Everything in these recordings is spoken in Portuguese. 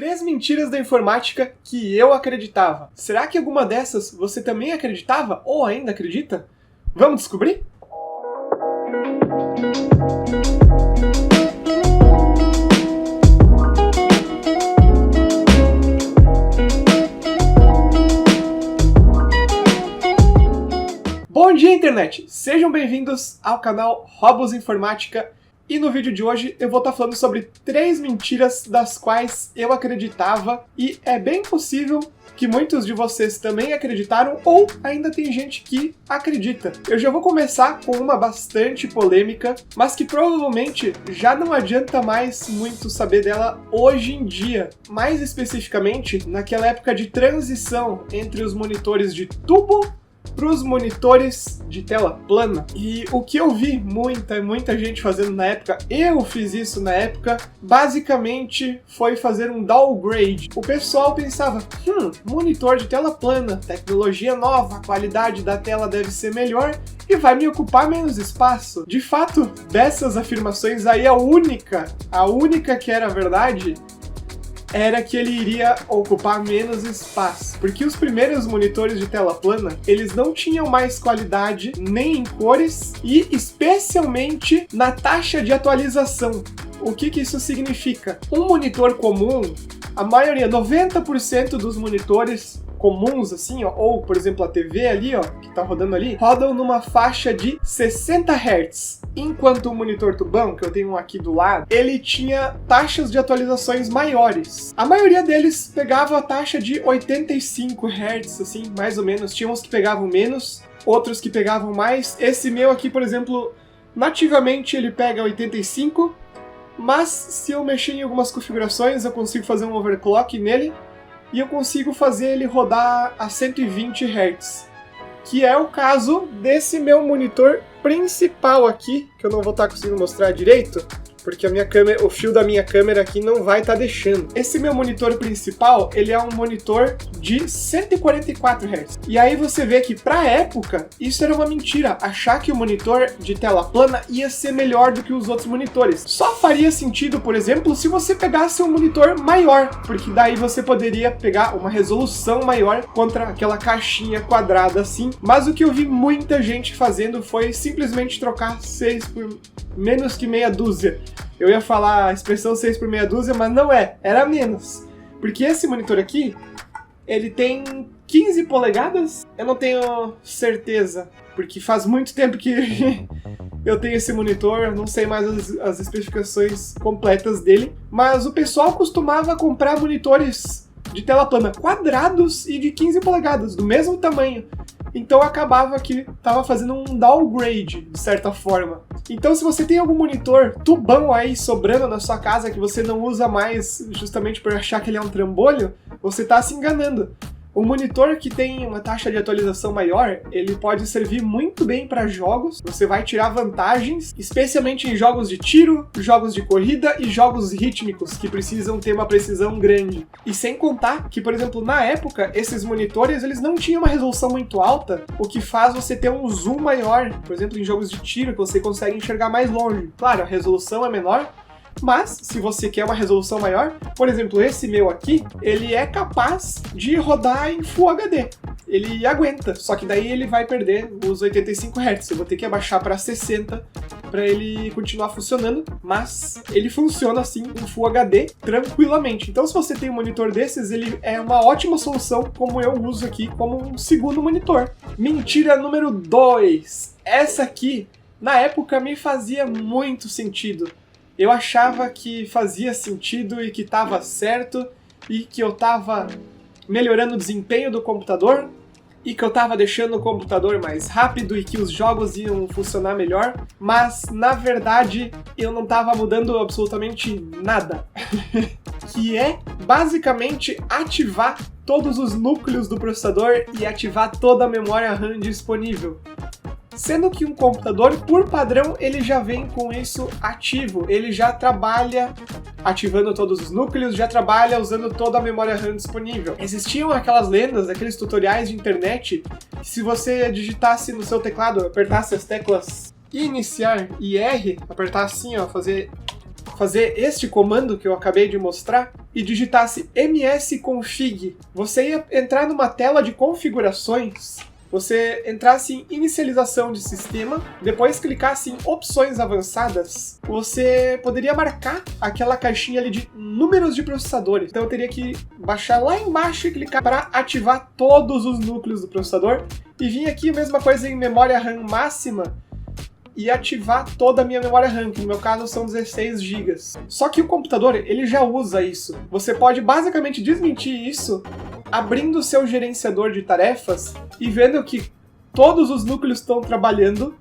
3 mentiras da informática que eu acreditava. Será que alguma dessas você também acreditava ou ainda acredita? Vamos descobrir? Bom dia, internet! Sejam bem-vindos ao canal Robos Informática. E no vídeo de hoje eu vou estar falando sobre 3 mentiras das quais eu acreditava e é bem possível que muitos de vocês também acreditaram ou ainda tem gente que acredita. Eu já vou começar com uma bastante polêmica, mas que provavelmente já não adianta mais muito saber dela hoje em dia. Mais especificamente, naquela época de transição entre os monitores de tubo para os monitores de tela plana. E o que eu vi muita gente fazendo na época, eu fiz isso na época, basicamente foi fazer um downgrade. O pessoal pensava, monitor de tela plana, tecnologia nova, a qualidade da tela deve ser melhor e vai me ocupar menos espaço. De fato, dessas afirmações aí, a única que era verdade era que ele iria ocupar menos espaço, porque os primeiros monitores de tela plana, eles não tinham mais qualidade nem em cores e especialmente na taxa de atualização. O que isso significa? Um monitor comum, a maioria, 90% dos monitores comuns, assim, ó, ou, por exemplo, a TV ali, ó, que tá rodando ali, rodam numa faixa de 60 Hz. Enquanto o monitor tubão, que eu tenho um aqui do lado, ele tinha taxas de atualizações maiores. A maioria deles pegava a taxa de 85 Hz, assim, mais ou menos. Tinha uns que pegavam menos, outros que pegavam mais. Esse meu aqui, por exemplo, nativamente ele pega 85, mas se eu mexer em algumas configurações, eu consigo fazer um overclock nele, e eu consigo fazer ele rodar a 120 Hz, que é o caso desse meu monitor principal aqui, que eu não vou estar conseguindo mostrar direito, porque a minha câmera, o fio da minha câmera aqui não vai estar deixando. Esse meu monitor principal, ele é um monitor de 144 Hz. E aí você vê que pra época, isso era uma mentira, achar que o monitor de tela plana ia ser melhor do que os outros monitores. Só faria sentido, por exemplo, se você pegasse um monitor maior, porque daí você poderia pegar uma resolução maior contra aquela caixinha quadrada assim. Mas o que eu vi muita gente fazendo foi simplesmente trocar 6 por menos que meia dúzia. Eu ia falar a expressão 6 por meia dúzia, mas não é, era menos. Porque esse monitor aqui, ele tem 15 polegadas? Eu não tenho certeza, porque faz muito tempo que eu tenho esse monitor, não sei mais as especificações completas dele. Mas o pessoal costumava comprar monitores de tela plana quadrados e de 15 polegadas, do mesmo tamanho. Então acabava que estava fazendo um downgrade, de certa forma. Então se você tem algum monitor tubão aí sobrando na sua casa que você não usa mais justamente por achar que ele é um trambolho, você está se enganando. O monitor que tem uma taxa de atualização maior, ele pode servir muito bem para jogos. Você vai tirar vantagens, especialmente em jogos de tiro, jogos de corrida e jogos rítmicos, que precisam ter uma precisão grande. E sem contar que, por exemplo, na época, esses monitores eles não tinham uma resolução muito alta, o que faz você ter um zoom maior. Por exemplo, em jogos de tiro, que você consegue enxergar mais longe. Claro, a resolução é menor, mas, se você quer uma resolução maior, por exemplo, esse meu aqui, ele é capaz de rodar em Full HD. Ele aguenta, só que daí ele vai perder os 85 Hz. Eu vou ter que abaixar para 60 para ele continuar funcionando, mas ele funciona assim em Full HD tranquilamente. Então, se você tem um monitor desses, ele é uma ótima solução, como eu uso aqui como um segundo monitor. Mentira número 2. Essa aqui, na época, me fazia muito sentido. Eu achava que fazia sentido e que estava certo e que eu estava melhorando o desempenho do computador e que eu estava deixando o computador mais rápido e que os jogos iam funcionar melhor, mas na verdade eu não estava mudando absolutamente nada. Que é basicamente ativar todos os núcleos do processador e ativar toda a memória RAM disponível. Sendo que um computador, por padrão, ele já vem com isso ativo. Ele já trabalha ativando todos os núcleos, já trabalha usando toda a memória RAM disponível. Existiam aquelas lendas, aqueles tutoriais de internet, que se você digitasse no seu teclado, apertasse as teclas iniciar e R, apertar assim, ó, fazer este comando que eu acabei de mostrar e digitasse msconfig, você ia entrar numa tela de configurações, você entrasse em inicialização de sistema, depois clicasse em opções avançadas, você poderia marcar aquela caixinha ali de números de processadores. Então eu teria que baixar lá embaixo e clicar para ativar todos os núcleos do processador e vir aqui a mesma coisa em memória RAM máxima e ativar toda a minha memória RAM, que no meu caso são 16 GB. Só que o computador, ele já usa isso. Você pode basicamente desmentir isso abrindo o seu gerenciador de tarefas e vendo que todos os núcleos estão trabalhando.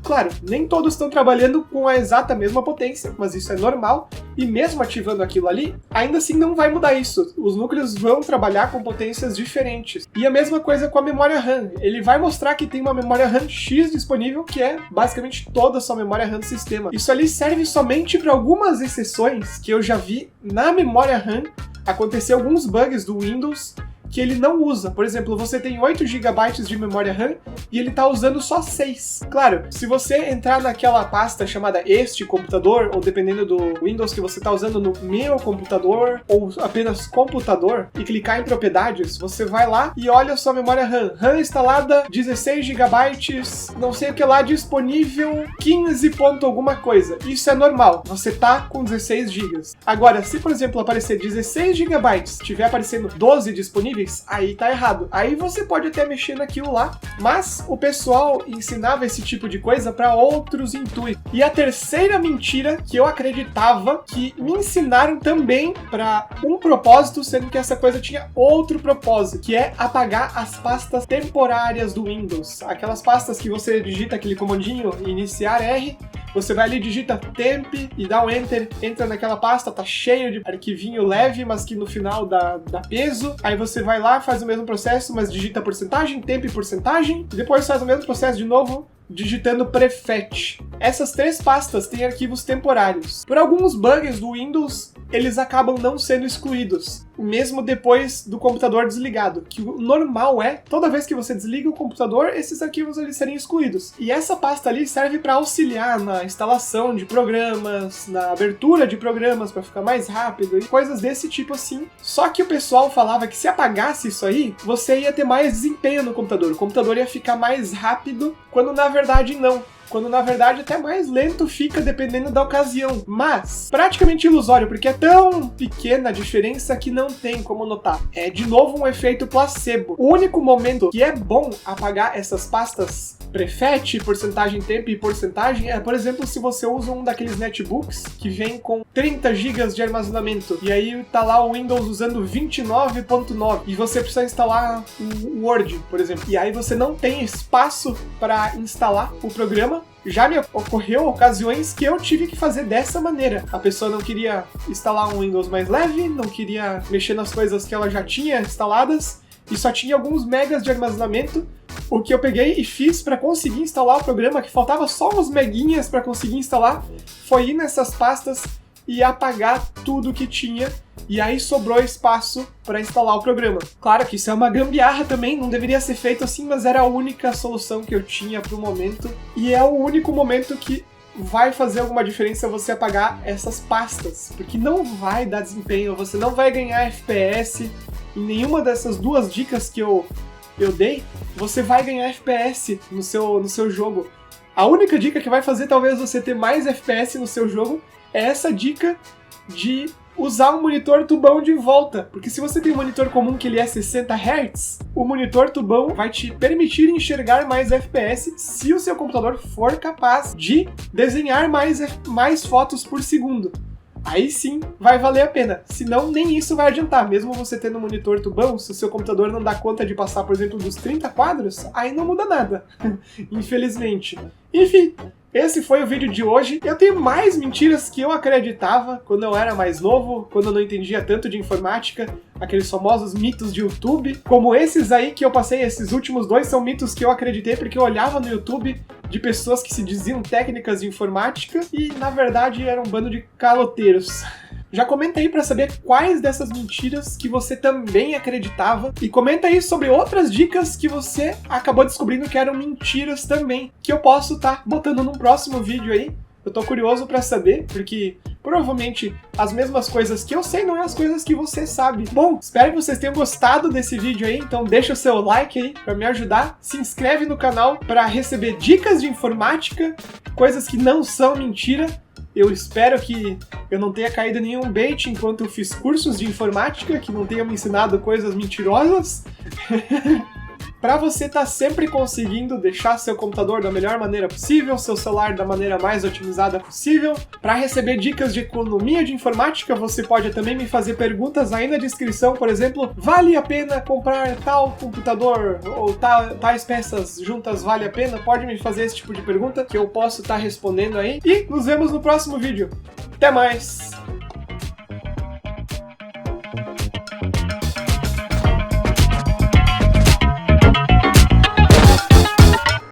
Claro, nem todos estão trabalhando com a exata mesma potência, mas isso é normal, e mesmo ativando aquilo ali, ainda assim não vai mudar isso. Os núcleos vão trabalhar com potências diferentes. E a mesma coisa com a memória RAM. Ele vai mostrar que tem uma memória RAM X disponível, que é basicamente toda a sua memória RAM do sistema. Isso ali serve somente para algumas exceções que eu já vi na memória RAM acontecer alguns bugs do Windows que ele não usa. Por exemplo, você tem 8 GB de memória RAM e ele está usando só 6. Claro, se você entrar naquela pasta chamada este computador, ou dependendo do Windows que você está usando no meu computador, ou apenas computador, e clicar em propriedades, você vai lá e olha a sua memória RAM. RAM instalada 16 GB, não sei o que lá, disponível 15 ponto alguma coisa. Isso é normal, você tá com 16 GB. Agora, se por exemplo aparecer 16 GB, estiver aparecendo 12 disponíveis, aí tá errado. Aí você pode até mexer naquilo lá, mas o pessoal ensinava esse tipo de coisa para outros intuitos. E a terceira mentira que eu acreditava que me ensinaram também para um propósito, sendo que essa coisa tinha outro propósito, que é apagar as pastas temporárias do Windows. Aquelas pastas que você digita aquele comandinho, iniciar R, você vai ali, digita temp e dá um enter, entra naquela pasta, tá cheio de arquivinho leve, mas que no final dá peso. Aí você vai lá, faz o mesmo processo, mas digita porcentagem, temp e porcentagem, e depois faz o mesmo processo de novo, digitando prefetch. Essas três pastas têm arquivos temporários. Por alguns bugs do Windows, eles acabam não sendo excluídos, mesmo depois do computador desligado, que o normal é, toda vez que você desliga o computador, esses arquivos eles serem excluídos. E essa pasta ali serve para auxiliar na instalação de programas, na abertura de programas para ficar mais rápido e coisas desse tipo assim. Só que o pessoal falava que se apagasse isso aí, você ia ter mais desempenho no computador, o computador ia ficar mais rápido, quando na verdade não. Quando na verdade até mais lento fica dependendo da ocasião, mas praticamente ilusório, porque é tão pequena a diferença que não tem como notar. É de novo um efeito placebo. O único momento que é bom apagar essas pastas prefetch, porcentagem temp e porcentagem é, por exemplo, se você usa um daqueles netbooks que vem com 30 GB de armazenamento e aí tá lá o Windows usando 29.9 e você precisa instalar o Word, por exemplo, e aí você não tem espaço para instalar o programa. Já me ocorreu ocasiões que eu tive que fazer dessa maneira. A pessoa não queria instalar um Windows mais leve, não queria mexer nas coisas que ela já tinha instaladas e só tinha alguns megas de armazenamento. O que eu peguei e fiz para conseguir instalar o programa, que faltava só uns meguinhas para conseguir instalar, foi ir nessas pastas e apagar tudo que tinha, e aí sobrou espaço para instalar o programa. Claro que isso é uma gambiarra também, não deveria ser feito assim, mas era a única solução que eu tinha pro momento, e é o único momento que vai fazer alguma diferença você apagar essas pastas, porque não vai dar desempenho, você não vai ganhar FPS, em nenhuma dessas duas dicas que eu dei, você vai ganhar FPS no seu jogo. A única dica que vai fazer talvez você ter mais FPS no seu jogo é essa dica de usar um monitor tubão de volta. Porque se você tem um monitor comum que ele é 60 Hz, o monitor tubão vai te permitir enxergar mais FPS se o seu computador for capaz de desenhar mais fotos por segundo. Aí sim vai valer a pena, senão nem isso vai adiantar. Mesmo você tendo um monitor tubão, se o seu computador não dá conta de passar, por exemplo, dos 30 quadros, aí não muda nada, infelizmente. Enfim, esse foi o vídeo de hoje. Eu tenho mais mentiras que eu acreditava quando eu era mais novo, quando eu não entendia tanto de informática, aqueles famosos mitos de YouTube, como esses aí que eu passei, esses últimos dois são mitos que eu acreditei porque eu olhava no YouTube de pessoas que se diziam técnicas de informática e, na verdade, era um bando de caloteiros. Já comenta aí pra saber quais dessas mentiras que você também acreditava e comenta aí sobre outras dicas que você acabou descobrindo que eram mentiras também, que eu posso estar botando num próximo vídeo aí Eu tô curioso pra saber, porque provavelmente as mesmas coisas que eu sei não é as coisas que você sabe. Bom, espero que vocês tenham gostado desse vídeo aí, então deixa o seu like aí pra me ajudar. Se inscreve no canal pra receber dicas de informática, coisas que não são mentira. Eu espero que eu não tenha caído em nenhum bait enquanto eu fiz cursos de informática, que não tenham me ensinado coisas mentirosas. Para você estar sempre conseguindo deixar seu computador da melhor maneira possível, seu celular da maneira mais otimizada possível. Para receber dicas de economia de informática, você pode também me fazer perguntas aí na descrição, por exemplo, vale a pena comprar tal computador ou tais peças juntas, vale a pena? Pode me fazer esse tipo de pergunta que eu posso estar respondendo aí. E nos vemos no próximo vídeo. Até mais!